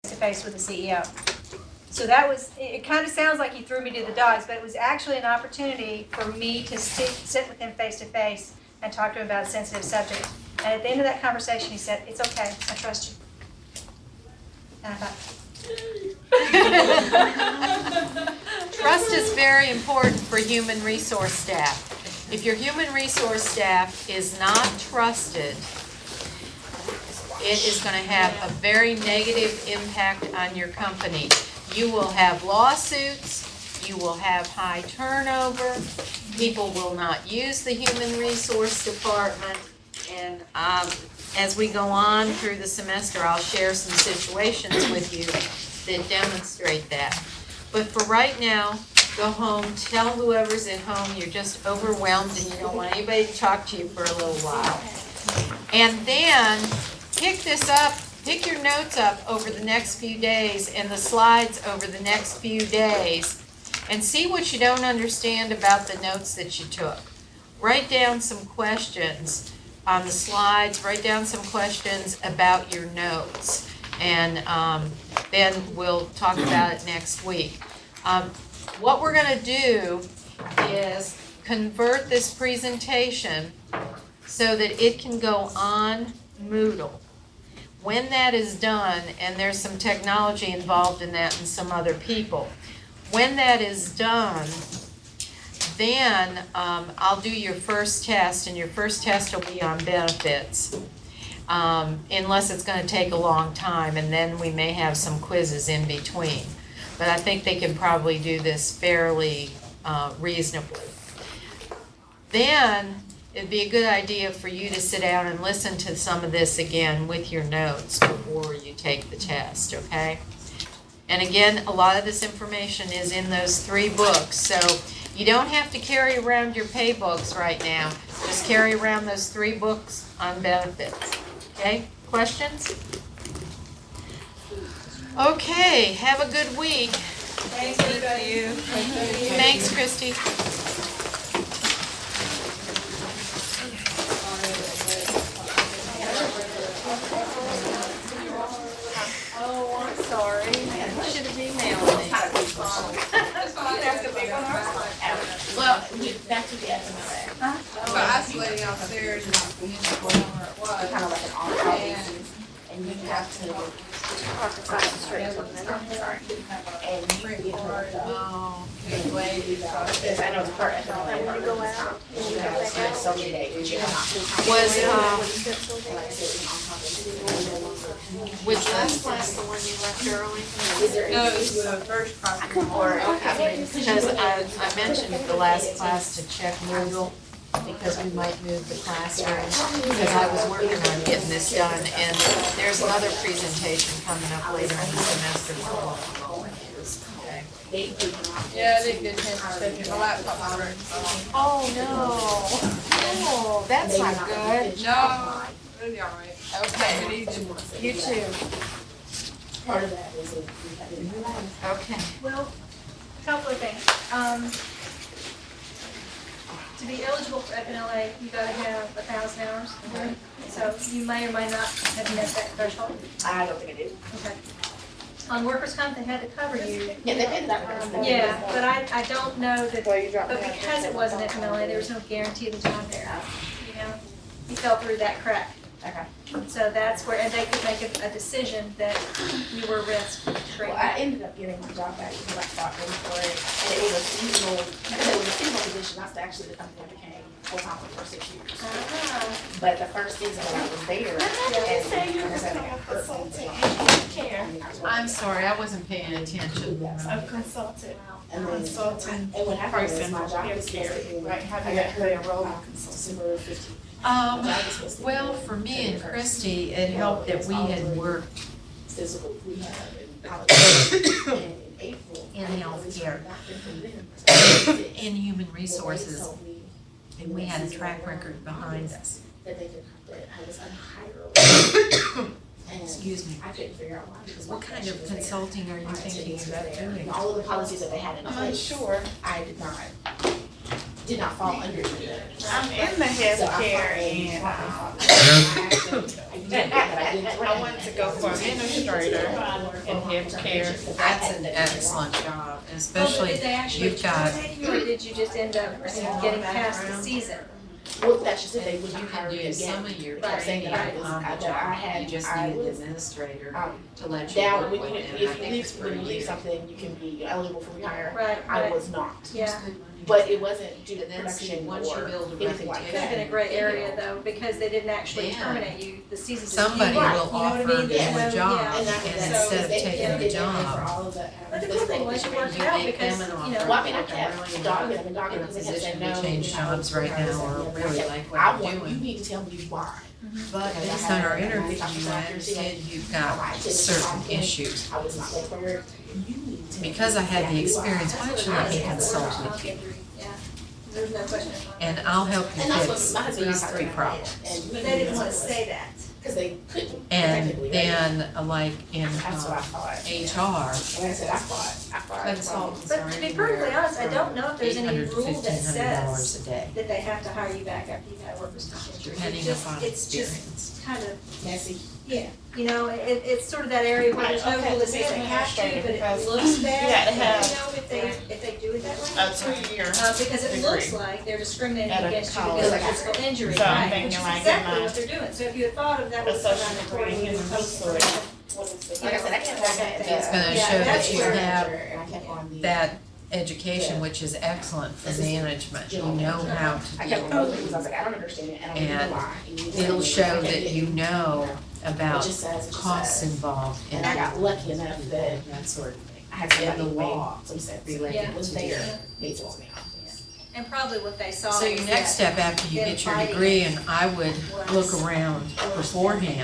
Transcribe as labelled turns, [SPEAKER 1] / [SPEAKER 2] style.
[SPEAKER 1] to face with the CEO. So that was, it kind of sounds like he threw me to the dogs, but it was actually an opportunity for me to sit with him face to face and talk to him about a sensitive subject. And at the end of that conversation, he said, "It's okay, I trust you." And I thought,
[SPEAKER 2] Trust is very important for human resource staff. If your human resource staff is not trusted, it is going to have a very negative impact on your company. You will have lawsuits, you will have high turnover, people will not use the human resource department, and as we go on through the semester, I'll share some situations with you that demonstrate that. But for right now, go home, tell whoever's at home you're just overwhelmed and you don't want anybody to talk to you for a little while. And then pick your notes up over the next few days and the slides over the next few days and see what you don't understand about the notes that you took. Write down some questions on the slides, write down some questions about your notes, and then we'll talk about it next week. What we're going to do is convert this presentation so that it can go on Moodle. When that is done, and there's some technology involved in that and some other people, when that is done, then I'll do your first test, and your first test will be on benefits, unless it's going to take a long time, and then we may have some quizzes in between. But I think they can probably do this fairly reasonably. Then it'd be a good idea for you to sit down and listen to some of this again with your notes before you take the test, okay? And again, a lot of this information is in those 3 books, so you don't have to carry around your pay books right now. Just carry around those 3 books on benefits. Okay? Questions? Okay, have a good week.
[SPEAKER 1] "Thank you."
[SPEAKER 2] Thanks, Christy.
[SPEAKER 1] Oh, I'm sorry. I should have emailed me.
[SPEAKER 3] Well, back to the FMLA.
[SPEAKER 4] But I was waiting upstairs and I didn't know where it was.
[SPEAKER 3] Kind of like an on-call, and you have to. And you get the,
[SPEAKER 2] Oh.
[SPEAKER 3] I know the part FMLA. When you go out, you have to spend so many days. You know,
[SPEAKER 2] Was which last class the one you left early?
[SPEAKER 4] No, it was the first class.
[SPEAKER 2] Because I mentioned at the last class to check Moodle, because we might move the classroom, because I was working on getting this done, and there's another presentation coming up later in the semester. Okay.
[SPEAKER 4] Yeah, I didn't get a chance to check it. My laptop was ready.
[SPEAKER 2] Oh, no. Oh, that's not good.
[SPEAKER 4] No, it'll be all right.
[SPEAKER 2] Okay,
[SPEAKER 4] Good evening.
[SPEAKER 2] you too.
[SPEAKER 3] part of that is
[SPEAKER 2] Okay.
[SPEAKER 1] Well, a couple of things. To be eligible for FNLA, you gotta have 1,000 hours. So you may or may not have met that threshold.
[SPEAKER 3] I don't think I did.
[SPEAKER 1] Okay. On workers' comp, they had to cover you.
[SPEAKER 3] Yeah, they paid that one.
[SPEAKER 1] Yeah, but I don't know that,
[SPEAKER 4] Well, you dropped
[SPEAKER 1] but
[SPEAKER 4] me.
[SPEAKER 1] because it wasn't FMLA, there was no guarantee of the job there. You know, you fell through that crack.
[SPEAKER 3] Okay.
[SPEAKER 1] So that's where, and they could make a decision that you were risk free.
[SPEAKER 3] Well, I ended up getting my job back because I fought in for it, and it was a seasonal, position. That's actually the company I became full-time for 6 years. But the first season when I was there, and
[SPEAKER 2] I'm sorry, I wasn't paying attention.
[SPEAKER 5] A consultant,
[SPEAKER 3] and then,
[SPEAKER 5] consultant
[SPEAKER 3] and what happened was
[SPEAKER 5] person,
[SPEAKER 3] my job was
[SPEAKER 5] care,
[SPEAKER 3] supposed to end
[SPEAKER 5] like how
[SPEAKER 3] I
[SPEAKER 5] do
[SPEAKER 3] got
[SPEAKER 5] you
[SPEAKER 3] hurt
[SPEAKER 5] play a role in consultant?
[SPEAKER 3] December 15th.
[SPEAKER 2] Well, for me and Christy, it helped that we had worked
[SPEAKER 3] Physical rehab and in April.
[SPEAKER 2] in healthcare, in human resources, and we had a track record behind us.
[SPEAKER 3] That they could, that I was unhireable. And
[SPEAKER 2] Excuse me.
[SPEAKER 3] I couldn't figure out why, because
[SPEAKER 2] What kind of consulting are you thinking about doing?
[SPEAKER 3] all of the policies that they had in place.
[SPEAKER 5] Sure.
[SPEAKER 3] I did not fall under them.
[SPEAKER 5] I'm in the healthcare and, I wanted to go for administrator in healthcare.
[SPEAKER 2] That's an excellent job, especially
[SPEAKER 1] Did they actually
[SPEAKER 2] you've got,
[SPEAKER 1] terminate you, or did you just end up getting past the season?
[SPEAKER 3] Well, that's just it, they would
[SPEAKER 2] you
[SPEAKER 3] be
[SPEAKER 2] can
[SPEAKER 3] hired
[SPEAKER 2] do
[SPEAKER 3] again.
[SPEAKER 2] some of your
[SPEAKER 1] Right.
[SPEAKER 2] training
[SPEAKER 3] Saying that I was-
[SPEAKER 2] on the
[SPEAKER 3] I
[SPEAKER 2] job,
[SPEAKER 3] had-
[SPEAKER 2] you just
[SPEAKER 3] I
[SPEAKER 2] need an
[SPEAKER 3] was,
[SPEAKER 2] administrator to let you
[SPEAKER 3] Down,
[SPEAKER 2] work
[SPEAKER 3] when
[SPEAKER 2] with
[SPEAKER 3] you,
[SPEAKER 2] it, and I
[SPEAKER 3] if you
[SPEAKER 2] think
[SPEAKER 3] leave,
[SPEAKER 2] it's for
[SPEAKER 3] when
[SPEAKER 2] a
[SPEAKER 3] you leave
[SPEAKER 2] year.
[SPEAKER 3] something, you can be eligible for rehire.
[SPEAKER 1] Right,
[SPEAKER 3] I
[SPEAKER 1] right,
[SPEAKER 3] was not,
[SPEAKER 1] yeah.
[SPEAKER 3] but it wasn't due to
[SPEAKER 2] And then see,
[SPEAKER 3] production
[SPEAKER 2] once you
[SPEAKER 3] or
[SPEAKER 2] build a
[SPEAKER 3] anything like
[SPEAKER 1] Could have been a
[SPEAKER 3] that.
[SPEAKER 1] great area though, because they didn't actually
[SPEAKER 2] Yeah.
[SPEAKER 1] terminate you, the season just.
[SPEAKER 2] Somebody
[SPEAKER 1] ended.
[SPEAKER 2] will
[SPEAKER 1] You know what I
[SPEAKER 2] offer
[SPEAKER 1] mean?
[SPEAKER 2] you
[SPEAKER 1] There's
[SPEAKER 2] a
[SPEAKER 1] no-
[SPEAKER 2] job,
[SPEAKER 1] yeah.
[SPEAKER 2] and instead of taking the job,
[SPEAKER 1] But the cool thing was you worked
[SPEAKER 2] you
[SPEAKER 1] out
[SPEAKER 2] make
[SPEAKER 1] because,
[SPEAKER 2] them an
[SPEAKER 1] you know.
[SPEAKER 3] Well, I mean, I
[SPEAKER 2] offer,
[SPEAKER 3] kept
[SPEAKER 2] really
[SPEAKER 3] dogging
[SPEAKER 2] in
[SPEAKER 3] them and dogging
[SPEAKER 2] a
[SPEAKER 3] them because they kept saying
[SPEAKER 2] position
[SPEAKER 3] no.
[SPEAKER 2] to change jobs right now or really like what
[SPEAKER 3] I
[SPEAKER 2] you're
[SPEAKER 3] want, you
[SPEAKER 2] doing.
[SPEAKER 3] need to tell me why.
[SPEAKER 2] But based on our interview, I understand you've got certain issues.
[SPEAKER 3] I was not prepared. You need to.
[SPEAKER 2] Because I had the experience, why
[SPEAKER 1] That's
[SPEAKER 2] don't you
[SPEAKER 1] what
[SPEAKER 2] let me
[SPEAKER 1] I was-
[SPEAKER 2] consult with you?
[SPEAKER 1] Yeah, there's no question.
[SPEAKER 2] And I'll help you
[SPEAKER 3] And that's
[SPEAKER 2] fix
[SPEAKER 3] what my husband and I
[SPEAKER 2] these
[SPEAKER 3] talked
[SPEAKER 2] three
[SPEAKER 3] about.
[SPEAKER 2] problems.
[SPEAKER 3] And
[SPEAKER 1] But they didn't want to say that.
[SPEAKER 3] Because they couldn't.
[SPEAKER 2] And
[SPEAKER 3] technically, right?
[SPEAKER 2] then, like in
[SPEAKER 3] That's what I thought.
[SPEAKER 2] HR,
[SPEAKER 3] Like I said, I thought.
[SPEAKER 2] consultants are
[SPEAKER 1] But to be
[SPEAKER 2] anywhere
[SPEAKER 1] perfectly honest, I don't know if there's any
[SPEAKER 2] $800 to
[SPEAKER 1] rule that
[SPEAKER 2] $1,500
[SPEAKER 1] says
[SPEAKER 2] a day,
[SPEAKER 1] that they have to hire you back after you've had workers' comp injury.
[SPEAKER 2] depending upon
[SPEAKER 1] It's just
[SPEAKER 2] experience.
[SPEAKER 1] kind of,
[SPEAKER 3] Messy.
[SPEAKER 1] yeah, you know, it's sort of that area where there's no
[SPEAKER 5] Okay,
[SPEAKER 1] rule that says they have to, but it looks bad.
[SPEAKER 5] You gotta have-
[SPEAKER 1] You know, if they do it that way.
[SPEAKER 5] A 2-year.
[SPEAKER 1] Because it looks
[SPEAKER 5] degree.
[SPEAKER 1] like they're discriminating
[SPEAKER 5] At a
[SPEAKER 1] against you
[SPEAKER 5] college.
[SPEAKER 1] because of physical injury,
[SPEAKER 5] So I'm
[SPEAKER 1] right?
[SPEAKER 5] thinking
[SPEAKER 1] Which is
[SPEAKER 5] like
[SPEAKER 1] exactly
[SPEAKER 5] in
[SPEAKER 1] what they're doing. So if you had thought of that was
[SPEAKER 5] associate
[SPEAKER 1] around
[SPEAKER 5] degree
[SPEAKER 1] reporting, you
[SPEAKER 5] in
[SPEAKER 1] would post
[SPEAKER 5] research.
[SPEAKER 1] it.
[SPEAKER 3] Like I said, I kept on that.
[SPEAKER 2] It's gonna
[SPEAKER 1] Yeah,
[SPEAKER 2] show that
[SPEAKER 1] that's
[SPEAKER 2] you
[SPEAKER 1] where-
[SPEAKER 2] have
[SPEAKER 3] And I kept on the.
[SPEAKER 2] that education, which is excellent for management, you know how to
[SPEAKER 3] I
[SPEAKER 2] deal
[SPEAKER 3] kept
[SPEAKER 2] with
[SPEAKER 3] on
[SPEAKER 2] it.
[SPEAKER 3] because I was like, I don't understand it, and I don't
[SPEAKER 2] And
[SPEAKER 3] know why. And you
[SPEAKER 2] It'll
[SPEAKER 3] tell me,
[SPEAKER 2] show
[SPEAKER 3] I kept
[SPEAKER 2] that you
[SPEAKER 3] getting-
[SPEAKER 2] know about
[SPEAKER 3] It just says, it just
[SPEAKER 2] costs
[SPEAKER 3] says.
[SPEAKER 2] involved in
[SPEAKER 3] And I got lucky enough that
[SPEAKER 2] that sort of thing.
[SPEAKER 3] I had somebody
[SPEAKER 2] In the
[SPEAKER 3] wait,
[SPEAKER 2] law
[SPEAKER 3] some sense.
[SPEAKER 2] related
[SPEAKER 3] It was
[SPEAKER 2] to
[SPEAKER 3] there,
[SPEAKER 2] that.
[SPEAKER 3] made sense to me.
[SPEAKER 1] And probably what they saw
[SPEAKER 2] So your
[SPEAKER 1] was
[SPEAKER 2] next
[SPEAKER 1] that
[SPEAKER 2] step after you
[SPEAKER 1] them
[SPEAKER 2] get your
[SPEAKER 1] fighting
[SPEAKER 2] degree, and I would
[SPEAKER 1] was
[SPEAKER 2] look around beforehand